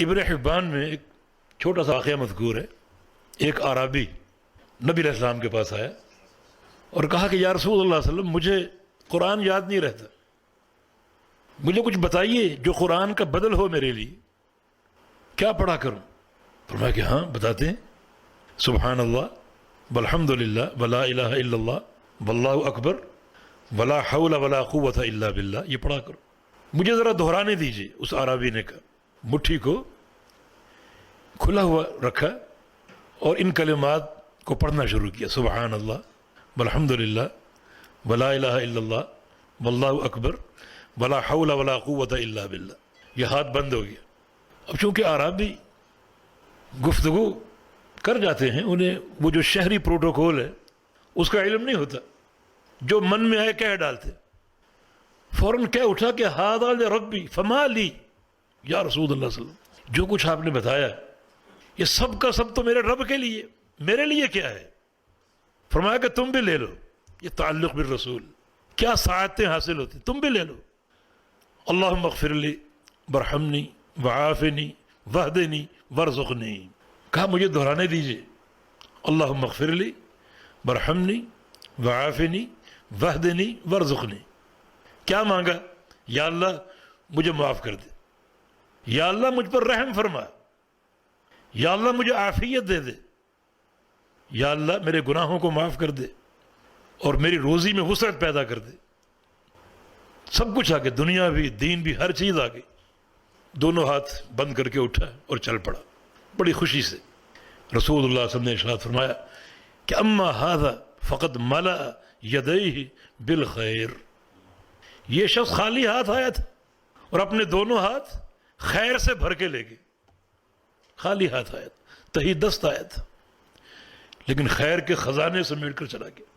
ابن حبان میں ایک چھوٹا سا واقعہ مذکور ہے. ایک اعرابی نبی علیہ السلام کے پاس آیا اور کہا کہ یا رسول اللہ صلی اللہ علیہ وسلم مجھے قرآن یاد نہیں رہتا، مجھے کچھ بتائیے جو قرآن کا بدل ہو میرے لیے، کیا پڑھا کروں؟ فرمایا کہ ہاں بتاتے ہیں، سبحان اللہ والحمد للہ ولا الہ الا اللہ واللہ اکبر ولا حول ولا قوت الا باللہ، یہ پڑھا کرو. مجھے ذرا دہرانے دیجیے. اس عربی نے کہا، مٹھی کو کھلا ہوا رکھا اور ان کلمات کو پڑھنا شروع کیا، سبحان اللہ والحمد للہ ولا الہ الا اللہ واللہ اکبر ولا حول ولا قوت الا باللہ. یہ ہاتھ بند ہو گیا. اب چونکہ عربی گفتگو کر جاتے ہیں، انہیں وہ جو شہری پروٹوکول ہے اس کا علم نہیں ہوتا، جو من میں آئے کہہ ڈالتے. فوراً کہہ اٹھا کہ ھذا لربی فما لی، یا رسول اللہ صلی اللہ علیہ وسلم جو کچھ آپ نے بتایا یہ سب کا سب تو میرے رب کے لیے، میرے لیے کیا ہے؟ فرمایا کہ تم بھی لے لو. یہ تعلق بالرسول، کیا سعادتیں حاصل ہوتی، تم بھی لے لو. اللہم اغفر لی وارحمنی وعافنی واہدنی وارزقنی. کہا مجھے دہرانے دیجیے، اللہم اغفر لی وارحمنی وعافنی واہدنی وارزقنی. کیا مانگا؟ یا اللہ مجھے معاف کر دے، یا اللہ مجھ پر رحم فرما، یا اللہ مجھے عافیت دے دے، یا اللہ میرے گناہوں کو معاف کر دے اور میری روزی میں وسعت پیدا کر دے. سب کچھ آ گیا، دنیا بھی دین بھی ہر چیز آ گئی. دونوں ہاتھ بند کر کے اٹھا اور چل پڑا بڑی خوشی سے. رسول اللہ صلی اللہ علیہ وسلم نے ارشاد فرمایا کہ اما ھذا فقد ملأ یدیہ بالخیر. یہ شخص خالی ہاتھ آیا تھا اور اپنے دونوں ہاتھ خیر سے بھر کے لے گئے. خالی ہاتھ آیا تھا، تہی دست آیا تھا، لیکن خیر کے خزانے سمیٹ کر چلا گیا.